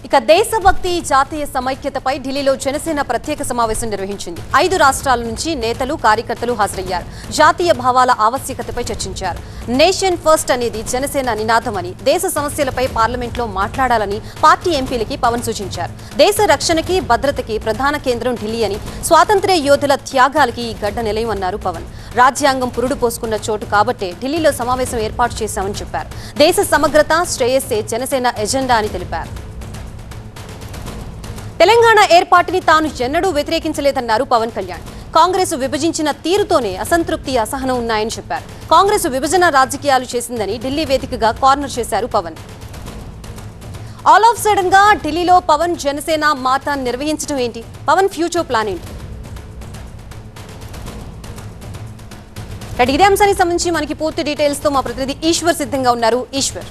ఇక దేశభక్తి జాతీయ సమైక్యతపై ఢిల్లీలో జనసేన ప్రత్యేక సమావేశం నిర్వహించింది. 5 రాష్ట్రాల నుంచి నేతలు కార్యకర్తలు హాజరయ్యారు. జాతీయ భావాల ఆవశ్యకతపై చర్చించారు. నేషన్ ఫస్ట్ అనేది జనసేన నినాదమని, దేశ సమస్యలపై పార్లమెంట్లో మాట్లాడాలని పార్టీ ఎంపీలకి పవన్ సూచించారు. దేశ రక్షణకి భద్రతకి ప్రధాన కేంద్రం ఢిల్లీ అని, స్వాతంత్ర్య యోధుల త్యాగాలకి ఈ గడ్డ నిలయమన్నారు పవన్. రాజ్యాంగం పురుడు పోసుకున్న చోటు కాబట్టే ఢిల్లీలో సమావేశం ఏర్పాటు చేశామని చెప్పారు. దేశ సమగ్రత శ్రేయస్సే జనసేన ఎజెండా అని తెలిపారు. తెలంగాణ ఏర్పాటుని తాను ఎన్నడూ వ్యతిరేకించలేదన్నారు పవన్ కళ్యాణ్. కాంగ్రెస్ విభజించిన తీరుతోనే అసంతృప్తి, అసహనం ఉన్నాయని చెప్పారు. కాంగ్రెస్ విభజన రాజకీయాలు చేసిందని ఢిల్లీ వేదికగా కార్నర్ చేశారు పవన్. ఆల్ ఆఫ్ సడన్ గా ఢిల్లీలో పవన్ జనసేన మాతా నిర్వహించడం ఏంటి? పవన్ ఫ్యూచర్ ప్లాన్ ఏంటి? ఇదే అంశానికి సంబంధించి మనకి పూర్తి డీటెయిల్స్ తో మా ప్రతినిధి ఈశ్వర్ సిద్ధంగా ఉన్నారు. ఈశ్వర్,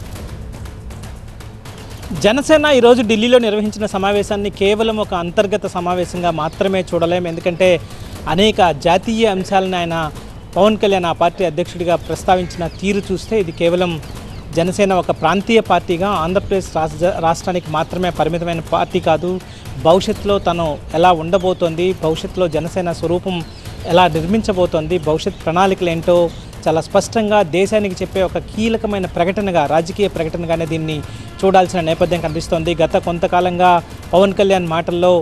జనసేన ఈరోజు ఢిల్లీలో నిర్వహించిన సమావేశాన్ని కేవలం ఒక అంతర్గత సమావేశంగా మాత్రమే చూడలేం. ఎందుకంటే అనేక జాతీయ అంశాలను ఆయన పవన్ కళ్యాణ్ ఆ పార్టీ అధ్యక్షుడిగా ప్రస్తావించిన తీరు చూస్తే ఇది కేవలం జనసేన ఒక ప్రాంతీయ పార్టీగా ఆంధ్రప్రదేశ్ రాష్ట్రానికి మాత్రమే పరిమితమైన పార్టీ కాదు. భవిష్యత్తులో తను ఎలా ఉండబోతోంది, భవిష్యత్తులో జనసేన స్వరూపం ఎలా నిర్మించబోతోంది, భవిష్యత్ ప్రణాళికలు ఏంటో చాలా స్పష్టంగా దేశానికి చెప్పే ఒక కీలకమైన ప్రకటనగా, రాజకీయ ప్రకటనగానే దీన్ని చూడాల్సిన నేపథ్యం కనిపిస్తోంది. గత కొంతకాలంగా పవన్ కళ్యాణ్ మాటల్లో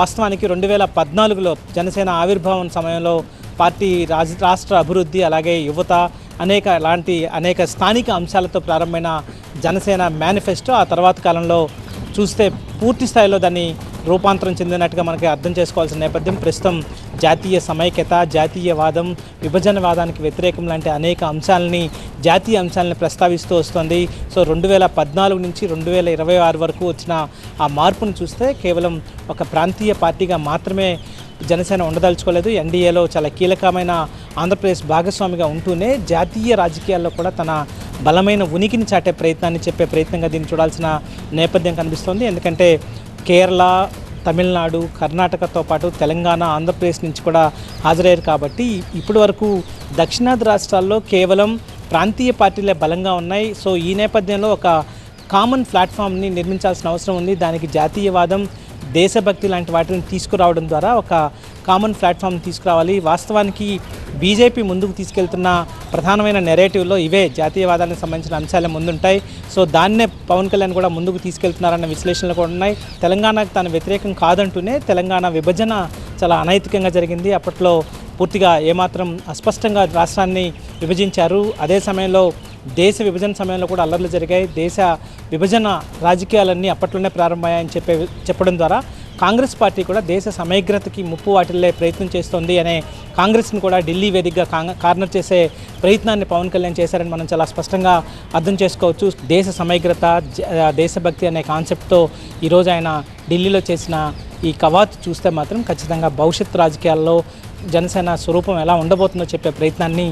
వాస్తవానికి 2014లో జనసేన ఆవిర్భావం సమయంలో పార్టీ రాష్ట్ర అభివృద్ధి, అలాగే యువత, అనేక స్థానిక అంశాలతో ప్రారంభమైన జనసేన మేనిఫెస్టో ఆ తర్వాత కాలంలో చూస్తే పూర్తి స్థాయిలో దాన్ని రూపాంతరం చెందినట్టుగా మనకి అర్థం చేసుకోవాల్సిన నేపథ్యం. ప్రస్తుతం జాతీయ సమైక్యత, జాతీయవాదం, విభజనవాదానికి వ్యతిరేకం లాంటి అనేక జాతీయ అంశాలని ప్రస్తావిస్తూ వస్తుంది. సో 2014 నుంచి 2026 వరకు వచ్చిన ఆ మార్పును చూస్తే కేవలం ఒక ప్రాంతీయ పార్టీగా మాత్రమే జనసేన ఉండదలుచుకోలేదు. ఎన్డీఏలో చాలా కీలకమైన ఆంధ్రప్రదేశ్ భాగస్వామిగా ఉంటూనే జాతీయ రాజకీయాల్లో కూడా తన బలమైన ఉనికిని చాటే చెప్పే ప్రయత్నంగా దీన్ని చూడాల్సిన నేపథ్యం కనిపిస్తోంది. ఎందుకంటే కేరళ, తమిళనాడు, కర్ణాటకతో పాటు తెలంగాణ, ఆంధ్రప్రదేశ్ నుంచి కూడా హాజరయ్యారు. కాబట్టి ఇప్పటి వరకు దక్షిణాది రాష్ట్రాల్లో కేవలం ప్రాంతీయ పార్టీలే బలంగా ఉన్నాయి. సో ఈ నేపథ్యంలో ఒక కామన్ ప్లాట్ఫామ్ని నిర్మించాల్సిన అవసరం ఉంది. దానికి జాతీయవాదం, దేశభక్తి లాంటి వాటిని తీసుకురావడం ద్వారా ఒక కామన్ ప్లాట్ఫామ్ తీసుకురావాలి. వాస్తవానికి బీజేపీ ముందుకు తీసుకెళ్తున్న ప్రధానమైన నెరేటివ్లో ఇవే జాతీయవాదానికి సంబంధించిన అంశాలే ముందుంటాయి. సో దాన్నే పవన్ కళ్యాణ్ కూడా ముందుకు తీసుకెళ్తున్నారన్న విశ్లేషణలు కూడా ఉన్నాయి. తెలంగాణకు తాను వ్యతిరేకం కాదంటూనే తెలంగాణ విభజన చాలా అనైతికంగా జరిగింది. అప్పట్లో పూర్తిగా ఏమాత్రం అస్పష్టంగా రాష్ట్రాన్ని విభజించారు. అదే సమయంలో దేశ విభజన సమయంలో కూడా అల్లర్లు జరిగాయి. దేశ విభజన రాజకీయాలన్నీ అప్పట్లోనే ప్రారంభమయ్యాయని చెప్పడం ద్వారా కాంగ్రెస్ పార్టీ కూడా దేశ సమగ్రతకి ముప్పు వాటిల్లే ప్రయత్నం చేస్తోంది అనే కాంగ్రెస్ని కూడా ఢిల్లీ వేదికగా కార్నర్ చేసే ప్రయత్నాన్ని పవన్ కళ్యాణ్ చేశారని మనం చాలా స్పష్టంగా అర్థం చేసుకోవచ్చు. దేశ సమగ్రత, దేశభక్తి అనే కాన్సెప్ట్తో ఈరోజు ఆయన ఢిల్లీలో చేసిన ఈ కవాతు చూస్తే మాత్రం ఖచ్చితంగా భవిష్యత్ రాజకీయాల్లో జనసేన స్వరూపం ఎలా ఉండబోతుందో చెప్పే ప్రయత్నాన్ని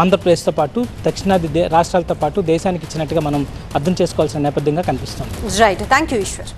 ఆంధ్రప్రదేశ్తో పాటు దక్షిణాది రాష్ట్రాలతో పాటు దేశానికి ఇచ్చినట్టుగా మనం అర్థం చేసుకోవాల్సిన నేపథ్యంగా కనిపిస్తుంది. Right, thank you Eshwar.